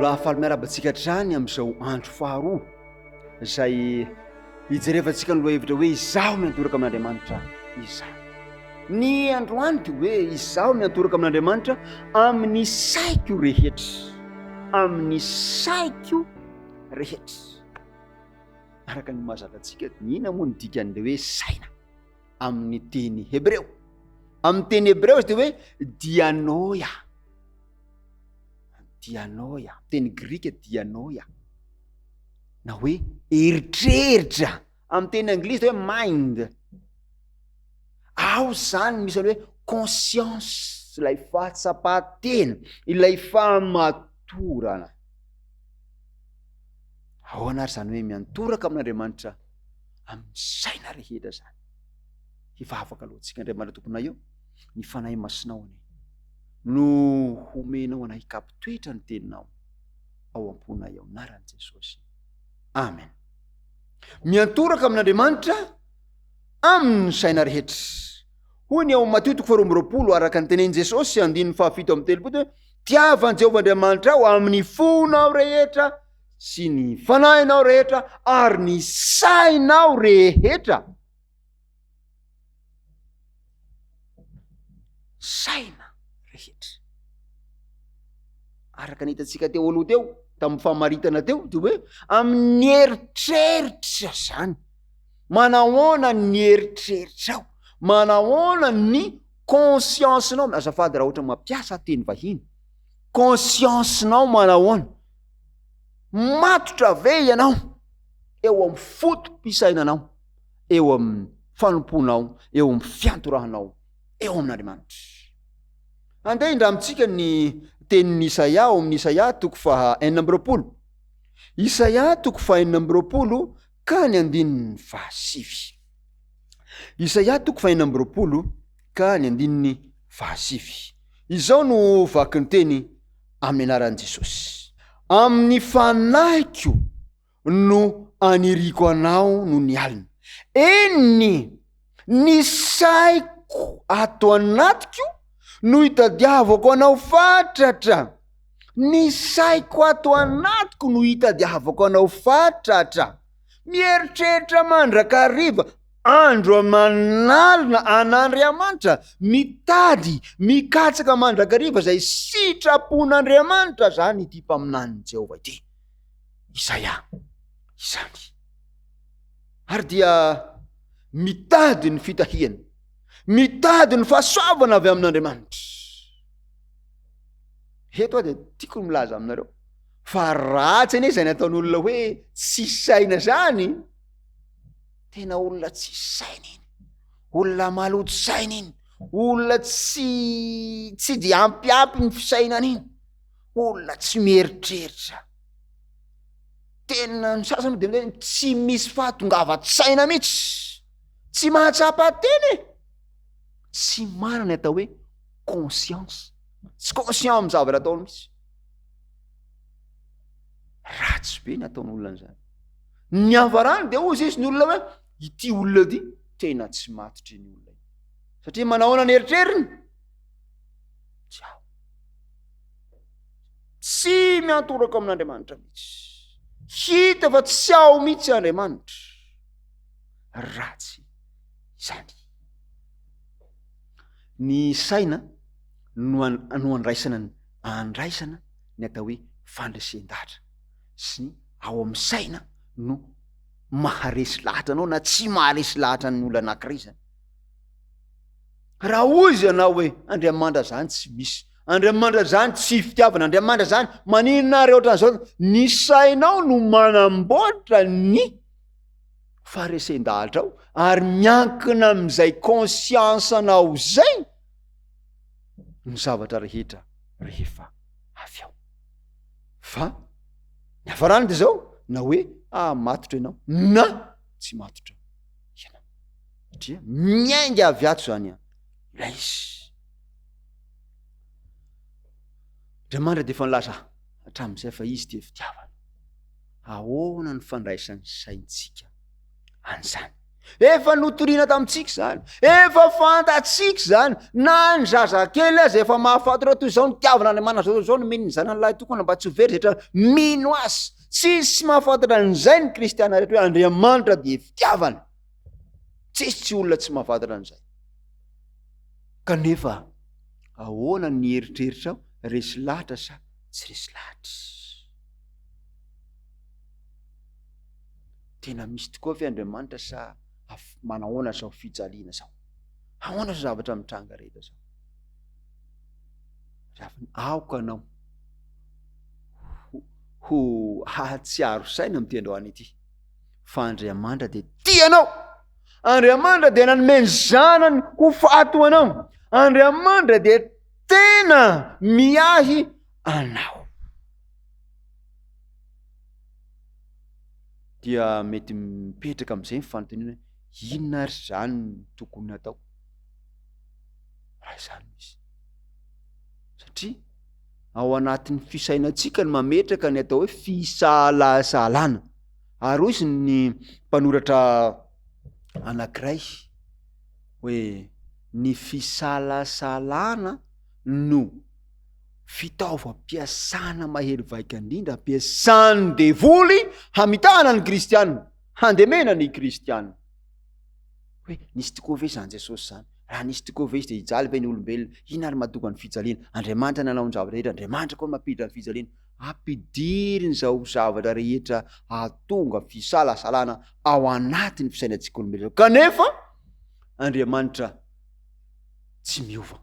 Raha faly miarabantsika trany amin'izao andro faharoa izay hijerevantsika ny lohahevitra hoe izaho miantoraka amin'Andriamanitra izaho. Ny androany dia hoe izaho miantoraka amin'Andriamanitra amin'ny saiko rehetra, amin'ny saiko rehetra. Araka ny mahazaka antsika, ina moa ny dikan'ilay hoe saina amin'ny teny hebreo? Amin'ny teny hebreo izy dia hoe dianoia. Dianoia, teny grika dianoia, na hoe eritreritra. Amin'ny teny anglisy dia hoe mind. Ao zany misy hoe conscience, ilay fahatsapatena, ilay fahamatorana. Ao anary zany hoe miantoraka amin'Andriamanitra amin'ny saina rehetra zany. Efa afaka alohantsika Andriamanitra tomponay eo ny fanahy masinao any, no homenao anay hikapitoetra ny teninao ao am-ponay ao anaran'i Jesosy. Amen. Miantoraka amin'Andriamanitra amin'ny saina rehetra. Hoy ny ao Mateo 20 araka ny tenenin Jesosy 7:7 tiavan'i Jehovah Andriamanitra ao amin'ny fonao rehetra sy ny fanahinao rehetra ary ny sainao rehetra. Saina rehetra. Araka nitatsika teo aloha teo, tamin'ny famaritana teo, dia hoe amin'ny eritreritra zany. Manahoana ny eritreritrao? Manahoana ny conscience-nao? Azafady raha ohatra mampiasa teny vahiny. Conscience-nao manahoana? Matotra ve ianao eo amin'ny fotom-pisainanao, eo amin'ny fanomponao, eo amin'ny fiantorahanao eo amin'Andriamanitra? Andeha indramitsika ny tenin'ny Isaia ao amin'ny Isaia 9:20. Isaia 9:20 ka ny 7. Isaia 9:20 ka ny 7. Izao no vaky ny teny amin'ny anaran'i Jesosy. Amin'ny fanahiko no aniriko anao no ny alina. Eny ny saiko ato anatiko no hitadiavako anao fatratra. Ny saiko ato anatiko no hitadiavako anao fatratra. Mieritreritra mandrakariva, andro manalina an'Andriamanitra, mitady, mikatsaka mandrakariva izay sitrapon'Andriamanitra zany ity mpaminanin'i Jehovah ity. Isaia izany. Ary dia mitady ny fitahiana, mitady ny fahasoavana avy amin'Andriamanitra. Eto dia tiako ny milaza aminareo fa ratsy anie izay nataon'olona hoe tsy saina zany. Tena olona tsy saina iny, olona maloto saina iny, olona tsy dia ampiampy ny fisainana iny, olona tsy mieritreritra. Tena ny sasany dia tsy misy fahatongavan-tsaina mihitsy, tsy mahatsapa teny, tsy manana atao hoe conscience, tsy conscient amin'ny zavatra ataony mihitsy. Ratsy be ny ataon'olona an'izany. Ny havarany dia ozy izy ny olona hoe ity olona ity tena tsy matitra ny olona iny, satria manahoana ny eritreriny? Tsy miantoraka amin'Andriamanitra mihitsy, hita fa tsy ao mihitsy Andriamanitra. Ratsy izany. Ny saina no andraisana ny atao hoe fandresen-dahatra, sy ny ao amin'ny saina no maharesy lahatra anao na tsy maharesy lahatra ny olona anankiray zany. Raha ozy ianao hoe Andriamanitra zany tsy misy, Andriamanitra zany tsy fitiavana, Andriamanitra zany maninona ary ohatran'izao, ny sainao no manamboatra ny faharesen-dahatra ao, ary miankina amin'izay conscience-nao zay ny zavatra rehetra rehefa avy ao. Fa ny hafarany dia zao, na hoe matotra ianao na tsy matotra ianao, satria miainga avy ato zany ilay izy. Andriamanitra dia efa nilaza hatramin'izay fa izy dia fitiavana. Ahoana ny fandraisan'ny saintsika an'izany? efa notoriana tamintsika zany, efa fantatsika zany, na ny zazakely azy efa mahafantatra toy zao nitiavana Andriamanitra zao no mino ny zanany lahy tokony mba tsy ho very zetra mino azy. Tsisy mahafantatra an'izay ny kristiana rehetra hoe Andriamanitra dia fitiavana, tsisy tsy olona tsy mahafantatra an'izay. Kanefa ahoana ny eritreritra ao, resy lahatra sa tsy resy lahatra? Tena misy tokoa fe Andriamanitra sa manahoana sao fijaliana sao? Ahoana sao zavatra mitranga rehetra sao? Aoka anao ho hatsiaro saina amin'ny androany ity, fa Andriamanitra dia tianao. Andriamanitra dia nanomeny zanany ho fato anao. Andriamanitra dia tena miahy anao. Dia mety mipetraka amin'izay ny fanontaniana, inona ary zany tokony atao? Raha izany misy. Satria ao anatin'ny fisainantsika ny mametraka ny atao hoe fisalasalana. Ary hoy izy ny mpanoratra anankiray hoe ny fisalasalana no fitaovam-piasana mahery vaika indrindra ampiasan'ny devoly hamitana ny kristianina, handemena ny kristianina. Hoe nisy tokoa ve zany Jesosy zany? Raha nisy tokoa ve izy dia hijaly ve ny olombelona? Inona ary mahatonga ny fijaliana? Andriamanitra nanao ny zavatra rehetra, Andriamanitra koa mampiditra ny fijaliana. Ampidiriny zao zavatra rehetra ahatonga fisalasalana ao anatin'ny fisainantsika olombelona. Kanefa Andriamanitra tsy miova.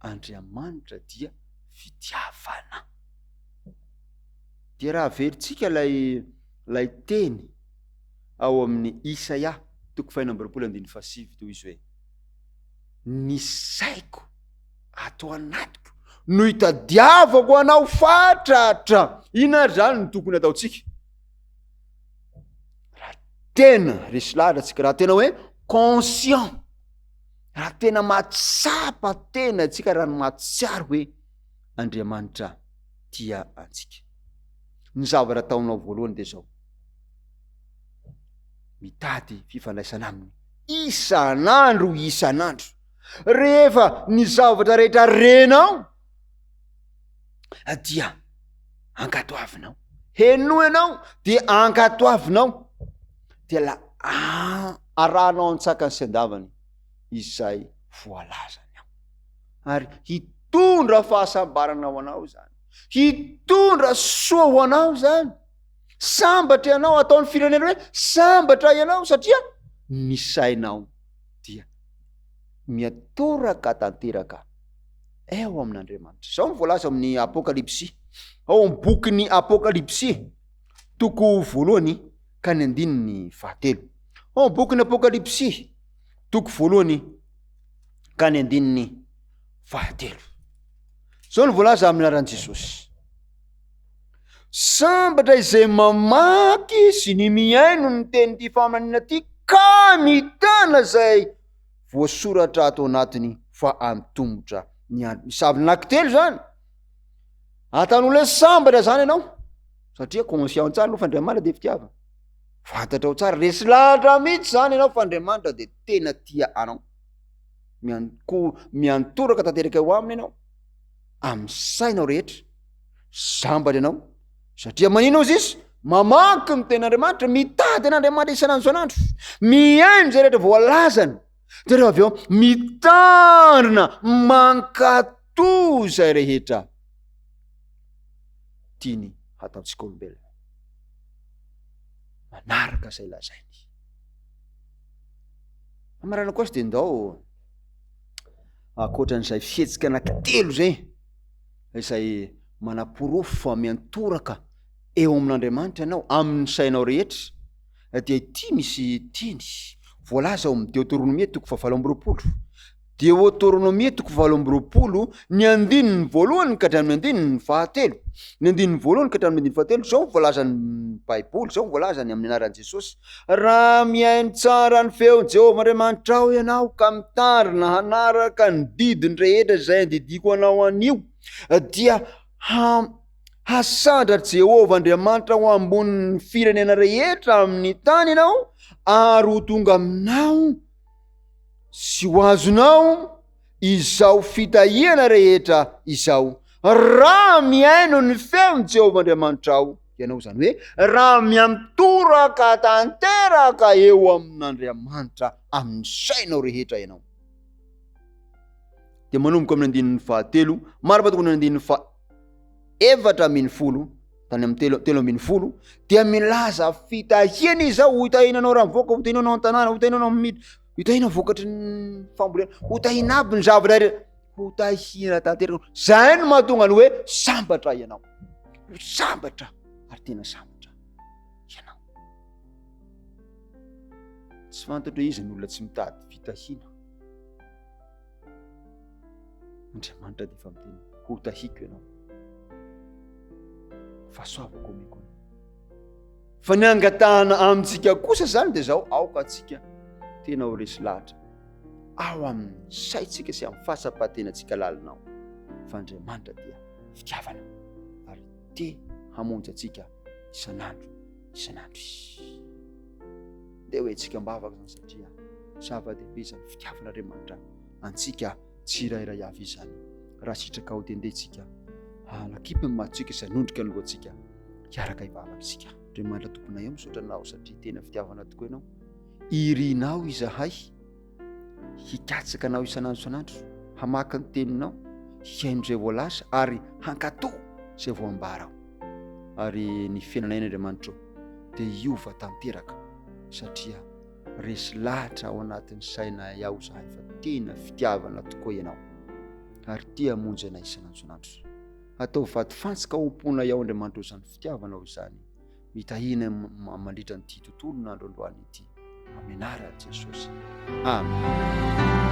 Andriamanitra dia fitiavana. Dia raha averintsika lay teny ao amin'ny Isaia 5:7 toy izy hoe ny saiko ato anatiko no hitadiavako anao fatratra. Inona zany no tokony ataotsika? Raha tena resy lahatra tsika, raha tena hoe conscient, raha tena matsapa tena tsika, raha matsiaro hoe Andriamanitra tia antsika. Ny zavatra ataonao voalohany dia zao: mitady fifandraisana aminy isan'andro isan'andro. Rehefa ny zavatra rehetra renao dia ankatoavinao, henoinao dia ankatoavinao, dia la arahanao an-tsakany sy andavany izay voalazany ao, ary hitondra fahasambarana ho anao zany, hitondra soa ho anao zany. Sambatra ianao, ataon'ny firenena hoe sambatra ianao, satria ny sainao dia miatoraka tanteraka eo amin'Andriamanitra. Zao ny voalaza amin'ny Apokalipsy, ao amin'ny bokin'ny Apokalipsy, toko voalohany ka ny 9:7. Ao amin'ny bokin'ny Apokalipsy, toko voalohany ka ny 9:7. Zao ny voalaza amin'ny anaran'i Jesosy: sambatra izay mamaky sy ny miaino ny tenyity faminaniana ty, ka mitana zay voasoratra ato anatiny fa antombotra ny andro. Misavy nankitelo zany. Atan'olona hoe sambatra zany ianao, satria conscient tsara aloha fa Andriamanitra dia fitiavana. Fantatra ao tsara, resy lahatra mihitsy zany ianao fa Andriamanitra dia tena tia anao. Miantoraka tanteraka eo aminy ianao, amin'ny sainao rehetra, sambatra ianao. Satria manino izy izy? Mamaky ny ten'Andriamanitra, mitady an'Andriamanitra isan'andro isan'andro, miaino zay rehetra voalazany, dia rehefa avy eo mitandrina mankatoy zay rehetra tiany ataontsika olombelona, manaraka zay lazainy. Amarana koa sy dia ndao akoatran'izay fihetsika anankitelo zay izay manapirofo fa miantoraka eo amin'Andriamanitra ianao amin'ny sainao rehetra, dia ity misy teny voalaza ao amin'ny Deutéronomie 7:20. Deutéronomie 7:20, ny 1:voalohany ka hatramin'ny 1:7. Ny 1:voalohany ka hatramin'ny 1:7 zao voalazany Baiboly, zao voalazany amin'ny anaran'i Jesosy: raha mihaino tsara ny feon'i Jehovah Andriamanitra ao ianao ka mitandrina hanaraka ny didiny rehetra zay andidiko anao anio, dia hasandratra Jehovah Andriamanitra ho ambonin'ny firenena rehetra amin'ny tany ianao, ary ho tonga aminao sy ho azonao izao fitahiana rehetra izao, raha miaino ny feon'ny Jehovah Andriamanitra ao ianao. Zany hoe raha miantoraka tanteraka eo amin'Andriamanitra amin'ny sainao rehetra ianao. Dia manomboka amin'ny 9:3, mara-patokony 9:7 tany amin'ny 3:10 dia milaza fitahiana izao. Hotahinanao raha mivoaka, hotahinanao an-tanàna, hotahinanao amin'ny hotahinao vokatry ny fambolena, hotahiana aby ny zavatra rehetra, hotahina tanteraka. Zay no mahatonga ny hoe sambatra ianao, sambatra ary tena sambatra ianao. Tsy fantatra hoe izy ny olona tsy mitady fitahiana. Andriamanitra dia efa miteny hotahiko ianao, fahasoavako omeko anao. Fa ny angatahana amintsika kosa zany dia zao, aoka atsika tena ho resy lahatra ao amin'ny saitsika sy amin'ny fahasapatenantsika lalinao. Fa Andriamanitra dia fitiavana ary te hamonjy atsika isan'andro. Dia hoe tsika mbavaka zany satria zava-dehibe zany fitiavan'Andriamanitra antsika tsirairay avy izany. Raha sitraka ho tendentsika lakipy ny matsika sy hanondrika ny lohantsika hiaraka hivavaka isika. Andriamanitra tomponay misaotra anao satria tena fitiavana tokoa ianao. Irinao izahay, hikatsaka anao isan'andro, hamaky ny teninao, hiaino izay voalasa ary hankatò izay voambarao. Ary ny fiainanay Andriamanitra dia hiova tanteraka satria resy lahatra ao anatin'ny saina iaho zahay fa tena fitiavana tokoa ianao ary tia hamonjy anay isan'andro. Atao vatifantsika ompona ao Andriamanitra izany fitiavanao izany, mitahina mandritra nyity tontolo n'andro androany ity. Amin'ny anaran'i Jesosy. Amen.